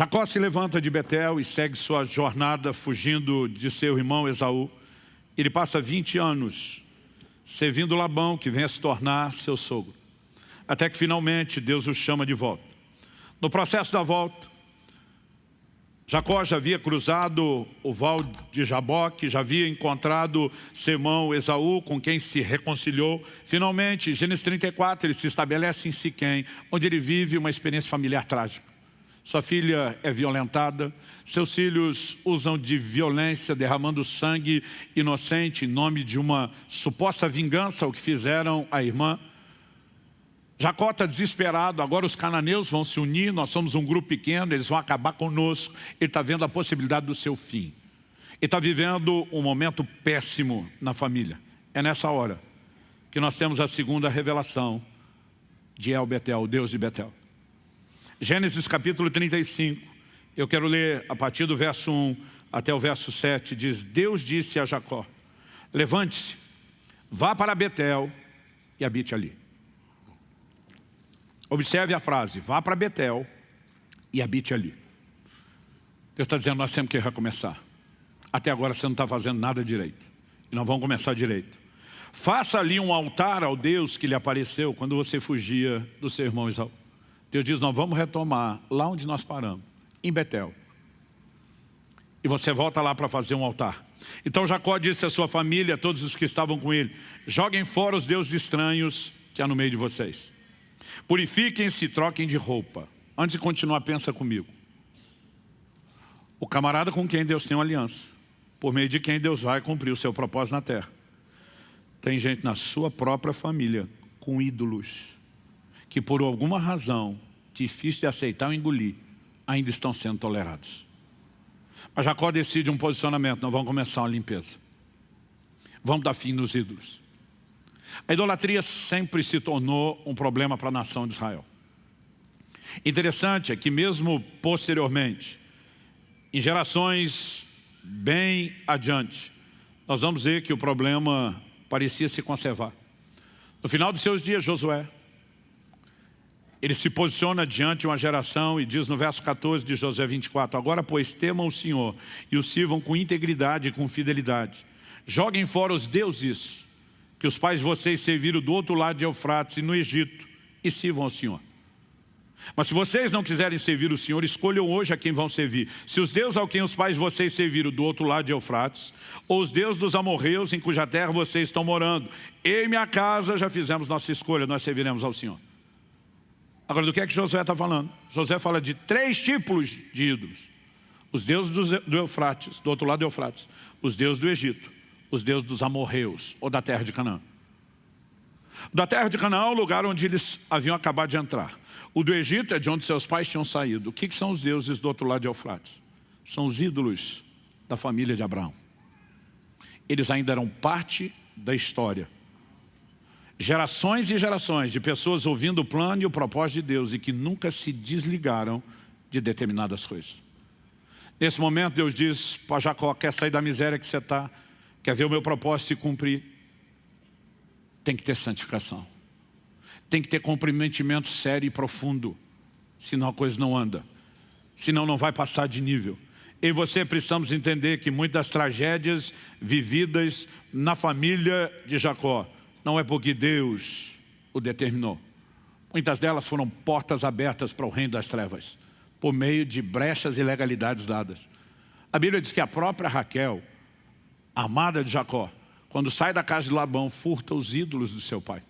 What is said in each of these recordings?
Jacó se levanta de Betel e segue sua jornada fugindo de seu irmão Esaú. Ele passa 20 anos servindo Labão, que vem a se tornar seu sogro. Até que finalmente Deus o chama de volta. No processo da volta, Jacó já havia cruzado o val de Jaboque, já havia encontrado seu irmão Esaú, com quem se reconciliou. Finalmente, Gênesis 34, ele se estabelece em Siquém, onde ele vive uma experiência familiar trágica. Sua filha é violentada, seus filhos usam de violência, derramando sangue inocente em nome de uma suposta vingança ao que fizeram à irmã. Jacó está desesperado, agora os cananeus vão se unir, nós somos um grupo pequeno, eles vão acabar conosco. Ele está vendo a possibilidade do seu fim. Ele está vivendo um momento péssimo na família. É nessa hora que nós temos a segunda revelação de El Betel, o Deus de Betel. Gênesis capítulo 35, eu quero ler a partir do verso 1 até o verso 7, diz: Deus disse a Jacó, levante-se, vá para Betel e habite ali. Observe a frase, vá para Betel e habite ali. Deus está dizendo, nós temos que recomeçar. Até agora você não está fazendo nada direito. E nós vamos começar direito. Faça ali um altar ao Deus que lhe apareceu quando você fugia do seu irmão Esaú. Deus diz, nós vamos retomar lá onde nós paramos, em Betel. E você volta lá para fazer um altar. Então Jacó disse à sua família, a todos os que estavam com ele, joguem fora os deuses estranhos que há no meio de vocês. Purifiquem-se e troquem de roupa. Antes de continuar, pensa comigo. O camarada com quem Deus tem uma aliança, por meio de quem Deus vai cumprir o seu propósito na terra. Tem gente na sua própria família com ídolos, que por alguma razão, difícil de aceitar ou engolir, ainda estão sendo tolerados. Mas Jacó decide um posicionamento, nós vamos começar uma limpeza. Vamos dar fim nos ídolos. A idolatria sempre se tornou um problema para a nação de Israel. Interessante é que mesmo posteriormente, em gerações bem adiante, nós vamos ver que o problema parecia se conservar. No final dos seus dias, Josué, ele se posiciona diante de uma geração e diz no verso 14 de Josué 24, agora pois temam o Senhor e o sirvam com integridade e com fidelidade. Joguem fora os deuses que os pais de vocês serviram do outro lado de Eufrates e no Egito, e sirvam ao Senhor. Mas se vocês não quiserem servir o Senhor, escolham hoje a quem vão servir. Se os deuses ao quem os pais de vocês serviram do outro lado de Eufrates, ou os deuses dos amorreus em cuja terra vocês estão morando. Eu e minha casa já fizemos nossa escolha, nós serviremos ao Senhor. Agora, do que é que Josué está falando? Josué fala de 3 tipos de ídolos. Os deuses do Eufrates, do outro lado do Eufrates. Os deuses do Egito. Os deuses dos amorreus, ou da terra de Canaã. Da terra de Canaã é o lugar onde eles haviam acabado de entrar. O do Egito é de onde seus pais tinham saído. O que são os deuses do outro lado de Eufrates? São os ídolos da família de Abraão. Eles ainda eram parte da história. Gerações e gerações de pessoas ouvindo o plano e o propósito de Deus e que nunca se desligaram de determinadas coisas. Nesse momento Deus diz para Jacó, quer sair da miséria que você está? Quer ver o meu propósito se cumprir? Tem que ter santificação. Tem que ter comprometimento sério e profundo. Senão a coisa não anda. Senão não vai passar de nível. Eu e você precisamos entender que muitas tragédias vividas na família de Jacó não é porque Deus o determinou. Muitas delas foram portas abertas para o reino das trevas, por meio de brechas e ilegalidades dadas. A Bíblia diz que a própria Raquel, a amada de Jacó, quando sai da casa de Labão, furta os ídolos do seu pai.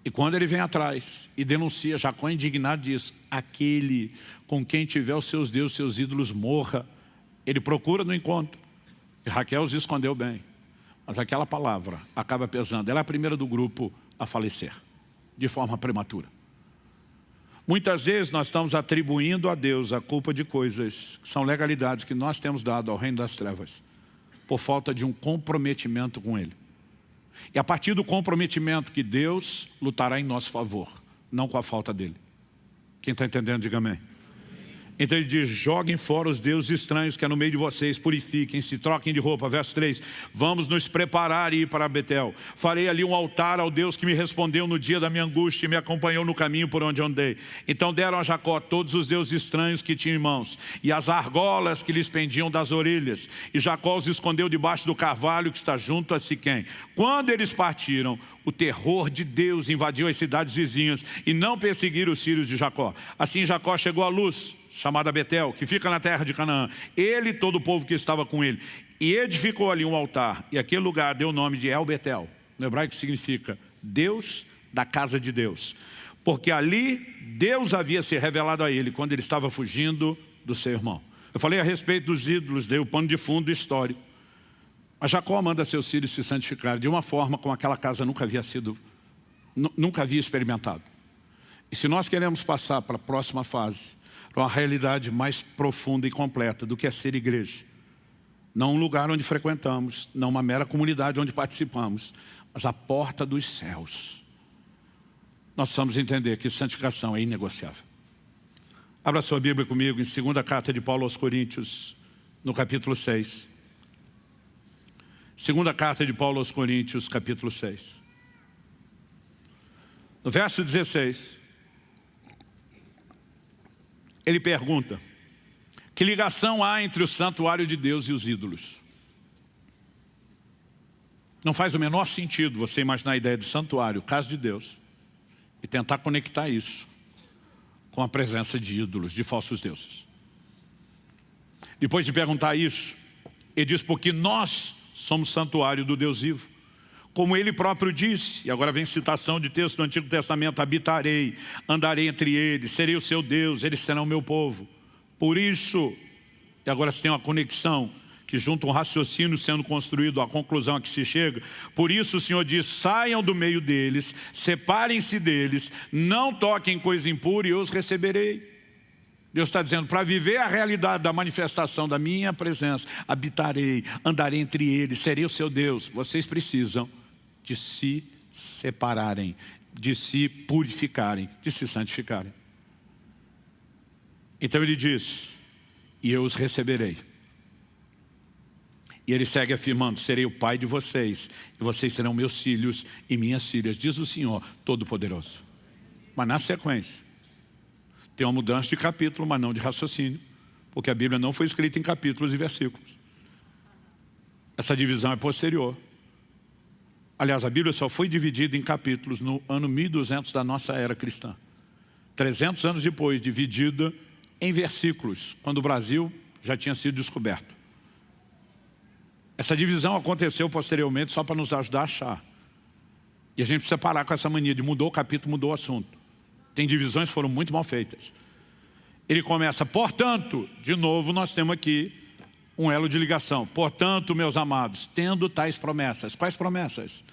E quando ele vem atrás e denuncia, Jacó indignado diz, aquele com quem tiver os seus deuses, seus ídolos, morra. Ele procura no encontro. E Raquel os escondeu bem. Mas aquela palavra acaba pesando. Ela é a primeira do grupo a falecer, de forma prematura. Muitas vezes nós estamos atribuindo a Deus a culpa de coisas que são legalidades que nós temos dado ao reino das trevas, por falta de um comprometimento com Ele. E a partir do comprometimento que Deus lutará em nosso favor, não com a falta dele. Quem está entendendo, diga amém. Então ele diz, joguem fora os deuses estranhos que é no meio de vocês, purifiquem-se, troquem de roupa. Verso 3, vamos nos preparar e ir para Betel. Farei ali um altar ao Deus que me respondeu no dia da minha angústia e me acompanhou no caminho por onde andei. Então deram a Jacó todos os deuses estranhos que tinham em mãos e as argolas que lhes pendiam das orelhas. E Jacó os escondeu debaixo do carvalho que está junto a Siquém. Quando eles partiram, o terror de Deus invadiu as cidades vizinhas e não perseguiram os filhos de Jacó. Assim Jacó chegou à Luz, chamada Betel, que fica na terra de Canaã, ele e todo o povo que estava com ele, e edificou ali um altar, e aquele lugar deu o nome de El Betel, no hebraico significa Deus da casa de Deus, porque ali Deus havia se revelado a ele quando ele estava fugindo do seu irmão. Eu falei a respeito dos ídolos, dei o pano de fundo histórico, mas Jacó manda seus filhos se santificar de uma forma como aquela casa nunca havia experimentado. E se nós queremos passar para a próxima fase, uma realidade mais profunda e completa do que é ser igreja. Não um lugar onde frequentamos, não uma mera comunidade onde participamos, mas a porta dos céus. Nós precisamos entender que santificação é inegociável. Abra sua Bíblia comigo em 2ª carta de Paulo aos Coríntios, no capítulo 6. 2ª carta de Paulo aos Coríntios, capítulo 6. No verso 16... ele pergunta, que ligação há entre o santuário de Deus e os ídolos? Não faz o menor sentido você imaginar a ideia de santuário, casa de Deus, e tentar conectar isso com a presença de ídolos, de falsos deuses. Depois de perguntar isso, ele diz, porque nós somos santuário do Deus vivo. Como ele próprio disse, e agora vem citação de texto do Antigo Testamento, habitarei, andarei entre eles, serei o seu Deus, eles serão o meu povo. Por isso, e agora se tem uma conexão, que junto um raciocínio sendo construído, a conclusão a que se chega, por isso o Senhor diz, saiam do meio deles, separem-se deles, não toquem coisa impura e eu os receberei. Deus está dizendo, para viver a realidade da manifestação da minha presença, habitarei, andarei entre eles, serei o seu Deus. Vocês precisam de se separarem, de se purificarem, de se santificarem. Então ele diz, e eu os receberei. E ele segue afirmando, serei o pai de vocês, e vocês serão meus filhos e minhas filhas, diz o Senhor Todo-Poderoso. Mas na sequência, tem uma mudança de capítulo, mas não de raciocínio, porque a Bíblia não foi escrita em capítulos e versículos. Essa divisão é posterior. Aliás, a Bíblia só foi dividida em capítulos no ano 1200 da nossa era cristã. 300 anos depois, dividida em versículos, quando o Brasil já tinha sido descoberto. Essa divisão aconteceu posteriormente só para nos ajudar a achar. E a gente precisa parar com essa mania de mudou o capítulo, mudou o assunto. Tem divisões que foram muito mal feitas. Ele começa, portanto, de novo nós temos aqui um elo de ligação. Portanto, meus amados, tendo tais promessas. Quais promessas?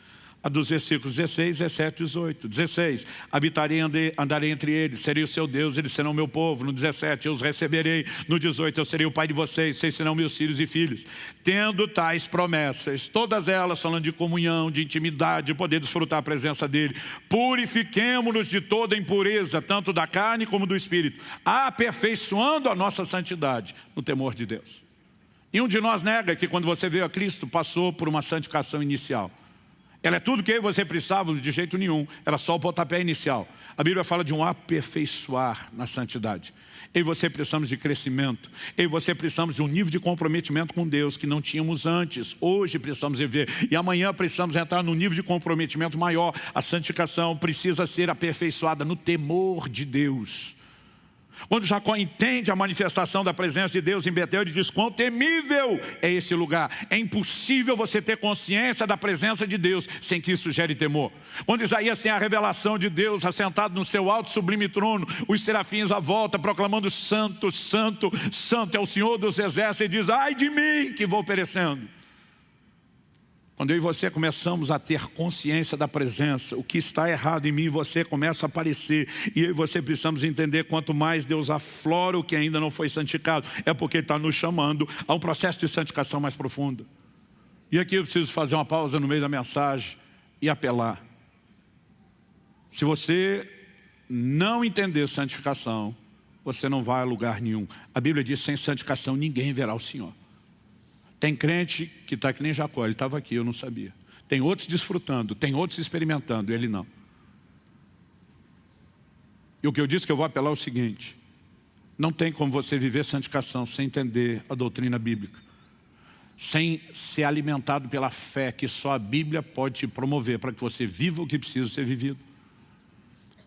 A dos versículos 16, 17 e 18. 16, habitarei e andarei entre eles, serei o seu Deus, eles serão meu povo. No 17, eu os receberei. No 18, eu serei o pai de vocês, vocês serão meus filhos e filhas. Tendo tais promessas, todas elas falando de comunhão, de intimidade, de poder desfrutar a presença dele. Purifiquemo-nos de toda impureza, tanto da carne como do espírito, aperfeiçoando a nossa santidade no temor de Deus. E um de nós nega que quando você veio a Cristo, passou por uma santificação inicial. Ela é tudo que eu e você precisávamos, de jeito nenhum. Era só o pontapé inicial. A Bíblia fala de um aperfeiçoar na santidade. Eu e você precisamos de crescimento. Eu e você precisamos de um nível de comprometimento com Deus que não tínhamos antes. Hoje precisamos viver. E amanhã precisamos entrar num nível de comprometimento maior. A santificação precisa ser aperfeiçoada no temor de Deus. Quando Jacó entende a manifestação da presença de Deus em Betel, ele diz, quão temível é esse lugar. É impossível você ter consciência da presença de Deus sem que isso gere temor. Quando Isaías tem a revelação de Deus assentado no seu alto sublime trono, os serafins à volta proclamando santo, santo, santo é o Senhor dos exércitos, e diz, ai de mim que vou perecendo. Quando eu e você começamos a ter consciência da presença, o que está errado em mim e você começa a aparecer. E eu e você precisamos entender, quanto mais Deus aflora o que ainda não foi santificado, é porque Ele está nos chamando a um processo de santificação mais profundo. E aqui eu preciso fazer uma pausa no meio da mensagem e apelar. Se você não entender santificação, você não vai a lugar nenhum. A Bíblia diz, sem santificação ninguém verá o Senhor. Tem crente que está que nem Jacó, ele estava aqui, eu não sabia. Tem outros desfrutando, tem outros experimentando, ele não. E o que eu disse que eu vou apelar é o seguinte: não tem como você viver santificação sem entender a doutrina bíblica, sem ser alimentado pela fé que só a Bíblia pode te promover para que você viva o que precisa ser vivido.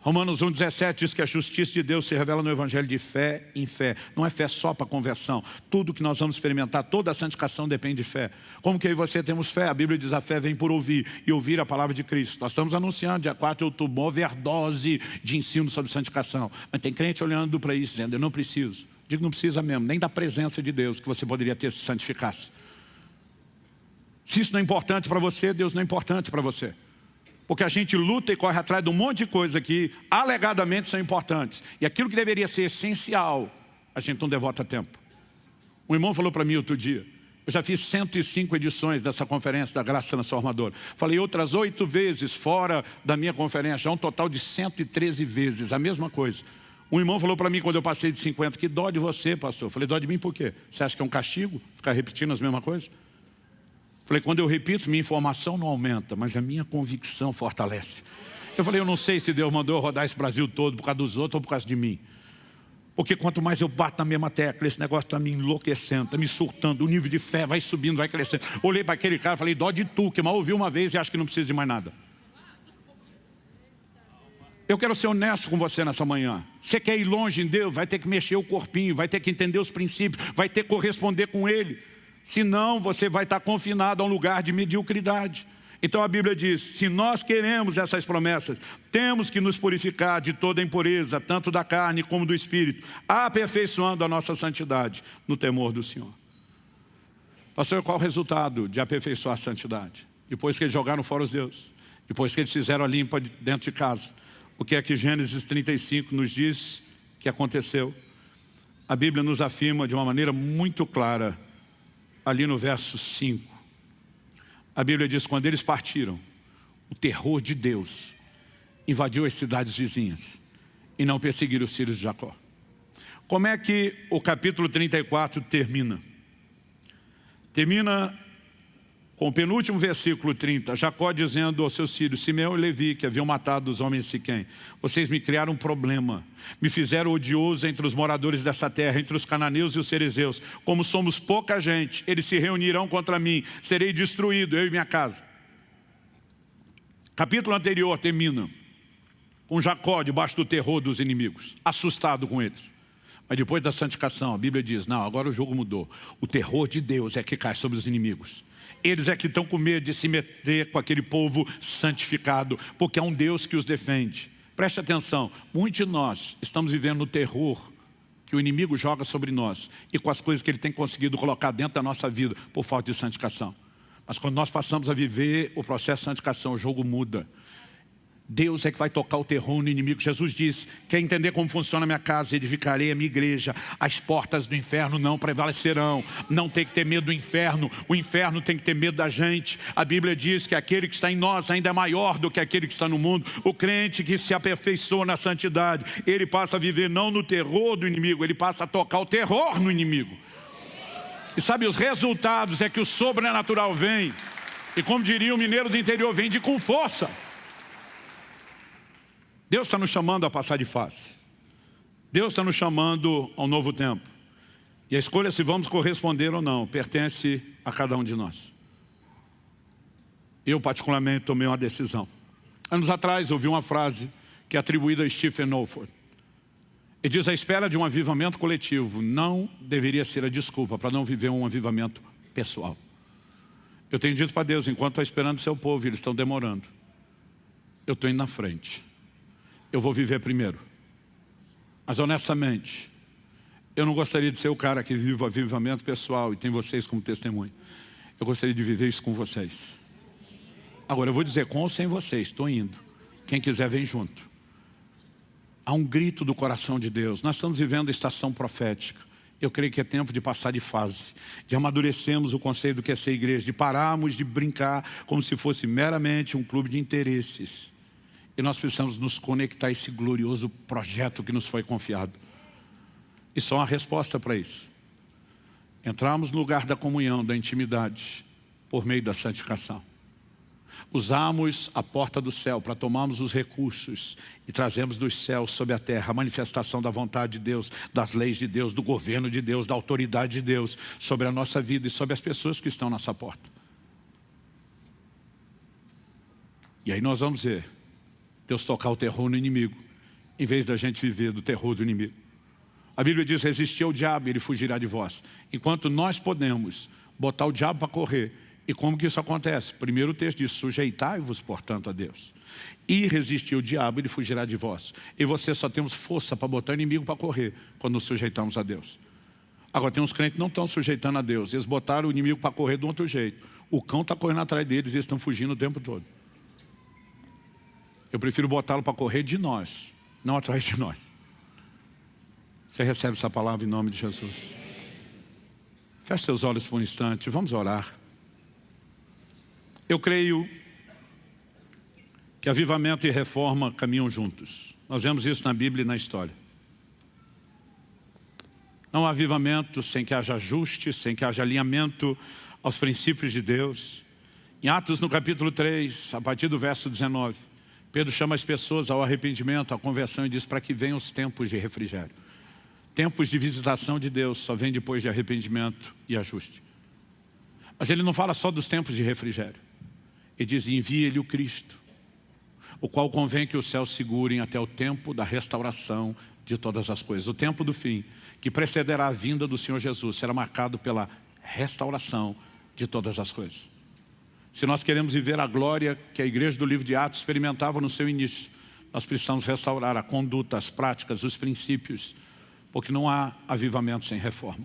Romanos 1,17 diz que a justiça de Deus se revela no Evangelho de fé em fé. Não é fé só para conversão. Tudo que nós vamos experimentar, toda a santificação depende de fé. Como que eu e você temos fé? A Bíblia diz a fé vem por ouvir, e ouvir a palavra de Cristo. Nós estamos anunciando, dia 4 de outubro, uma overdose de ensino sobre santificação. Mas tem crente olhando para isso, dizendo, eu não preciso. Digo, não precisa mesmo, nem da presença de Deus que você poderia ter se santificasse. Se isso não é importante para você, Deus não é importante para você. Porque a gente luta e corre atrás de um monte de coisa que alegadamente são importantes. E aquilo que deveria ser essencial, a gente não devota tempo. Um irmão falou para mim outro dia, eu já fiz 105 edições dessa conferência da Graça Transformadora. Falei outras 8 vezes fora da minha conferência, já um total de 113 vezes, a mesma coisa. Um irmão falou para mim quando eu passei de 50, que dó de você, pastor. Eu falei, dó de mim por quê? Você acha que é um castigo ficar repetindo as mesmas coisas? Falei, quando eu repito, minha informação não aumenta, mas a minha convicção fortalece. Eu falei, eu não sei se Deus mandou eu rodar esse Brasil todo por causa dos outros ou por causa de mim. Porque quanto mais eu bato na mesma tecla, esse negócio está me enlouquecendo, está me surtando, o nível de fé vai subindo, vai crescendo. Olhei para aquele cara e falei, dó de tu, que mal ouviu uma vez e acha que não precisa de mais nada. Eu quero ser honesto com você nessa manhã. Você quer ir longe em Deus, vai ter que mexer o corpinho, vai ter que entender os princípios, vai ter que corresponder com Ele. Senão você vai estar confinado a um lugar de mediocridade. Então a Bíblia diz, se nós queremos essas promessas, temos que nos purificar de toda impureza, tanto da carne como do espírito, aperfeiçoando a nossa santidade no temor do Senhor. Pastor, qual o resultado de aperfeiçoar a santidade? Depois que eles jogaram fora os deuses, depois que eles fizeram a limpa dentro de casa, o que é que Gênesis 35 nos diz que aconteceu? A Bíblia nos afirma de uma maneira muito clara, ali no verso 5, a Bíblia diz, quando eles partiram, o terror de Deus invadiu as cidades vizinhas e não perseguiram os filhos de Jacó. Como é que o capítulo 34 termina? Termina com o penúltimo versículo 30, Jacó dizendo aos seus filhos, Simeão e Levi, que haviam matado os homens de Siquém, vocês me criaram um problema, me fizeram odioso entre os moradores dessa terra, entre os cananeus e os fariseus. Como somos pouca gente, eles se reunirão contra mim, serei destruído, eu e minha casa. Capítulo anterior termina com Jacó debaixo do terror dos inimigos, assustado com eles. Mas depois da santificação, a Bíblia diz, não, agora o jogo mudou. O terror de Deus é que cai sobre os inimigos. Eles é que estão com medo de se meter com aquele povo santificado, porque é um Deus que os defende. Preste atenção, muitos de nós estamos vivendo no terror que o inimigo joga sobre nós e com as coisas que ele tem conseguido colocar dentro da nossa vida por falta de santificação. Mas quando nós passamos a viver o processo de santificação, o jogo muda. Deus é que vai tocar o terror no inimigo. Jesus diz, quer entender como funciona a minha casa, edificarei a minha igreja, as portas do inferno não prevalecerão. Não tem que ter medo do inferno, o inferno tem que ter medo da gente. A Bíblia diz que aquele que está em nós ainda é maior do que aquele que está no mundo. O crente que se aperfeiçoa na santidade, ele passa a viver não no terror do inimigo, ele passa a tocar o terror no inimigo. E sabe, os resultados é que o sobrenatural vem, e como diria o mineiro do interior, vem de com força. Deus está nos chamando a passar de fase. Deus está nos chamando ao novo tempo. E a escolha se vamos corresponder ou não, pertence a cada um de nós. Eu particularmente tomei uma decisão. Anos atrás ouvi uma frase que é atribuída a Stephen Olford. Ele diz, a espera de um avivamento coletivo não deveria ser a desculpa para não viver um avivamento pessoal. Eu tenho dito para Deus, enquanto estou esperando o seu povo, eles estão demorando. Eu estou indo na frente. Eu vou viver primeiro. Mas honestamente, eu não gostaria de ser o cara que vive o avivamento pessoal e tem vocês como testemunho. Eu gostaria de viver isso com vocês. Agora eu vou dizer, com ou sem vocês, estou indo. Quem quiser vem junto. Há um grito do coração de Deus. Nós estamos vivendo a estação profética. Eu creio que é tempo de passar de fase, de amadurecermos o conceito do que é ser igreja, de pararmos de brincar como se fosse meramente um clube de interesses. E nós precisamos nos conectar a esse glorioso projeto que nos foi confiado. E só há resposta para isso. Entrarmos no lugar da comunhão, da intimidade, por meio da santificação. Usamos a porta do céu para tomarmos os recursos e trazemos dos céus sobre a terra a manifestação da vontade de Deus, das leis de Deus, do governo de Deus, da autoridade de Deus sobre a nossa vida e sobre as pessoas que estão nessa porta. E aí nós vamos ver Deus tocar o terror no inimigo, em vez da gente viver do terror do inimigo. A Bíblia diz, resistir ao diabo, ele fugirá de vós. Enquanto nós podemos botar o diabo para correr. E como que isso acontece? Primeiro o texto diz, sujeitai-vos, portanto, a Deus. E resistir ao diabo, ele fugirá de vós. E você só temos força para botar o inimigo para correr, quando nos sujeitamos a Deus. Agora, tem uns crentes que não estão sujeitando a Deus. Eles botaram o inimigo para correr de um outro jeito. O cão está correndo atrás deles e eles estão fugindo o tempo todo. Eu prefiro botá-lo para correr de nós, não atrás de nós. Você recebe essa palavra em nome de Jesus? Feche seus olhos por um instante, vamos orar. Eu creio que avivamento e reforma caminham juntos. Nós vemos isso na Bíblia e na história. Não há avivamento sem que haja ajuste, sem que haja alinhamento aos princípios de Deus. Em Atos, no capítulo 3, a partir do verso 19, Pedro chama as pessoas ao arrependimento, à conversão e diz para que venham os tempos de refrigério. Tempos de visitação de Deus só vem depois de arrependimento e ajuste. Mas ele não fala só dos tempos de refrigério. Ele diz, envie-lhe o Cristo, o qual convém que os céus segurem até o tempo da restauração de todas as coisas. O tempo do fim, que precederá a vinda do Senhor Jesus, será marcado pela restauração de todas as coisas. Se nós queremos viver a glória que a igreja do livro de Atos experimentava no seu início, nós precisamos restaurar a conduta, as práticas, os princípios, porque não há avivamento sem reforma.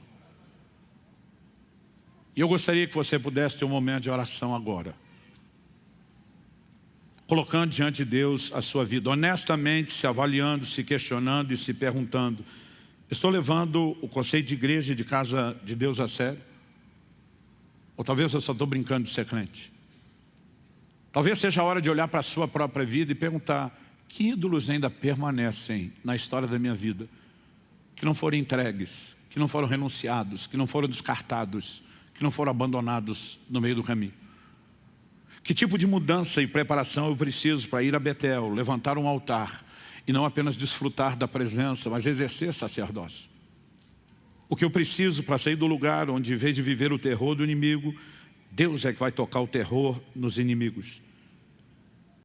E eu gostaria que você pudesse ter um momento de oração agora, colocando diante de Deus a sua vida, honestamente se avaliando, se questionando e se perguntando, estou levando o conceito de igreja e de casa de Deus a sério? Ou talvez eu só estou brincando de ser crente? Talvez seja a hora de olhar para a sua própria vida e perguntar, que ídolos ainda permanecem na história da minha vida, que não foram entregues, que não foram renunciados, que não foram descartados, que não foram abandonados no meio do caminho? Que tipo de mudança e preparação eu preciso para ir a Betel, levantar um altar e não apenas desfrutar da presença, mas exercer sacerdócio? O que eu preciso para sair do lugar onde, em vez de viver o terror do inimigo, Deus é que vai tocar o terror nos inimigos?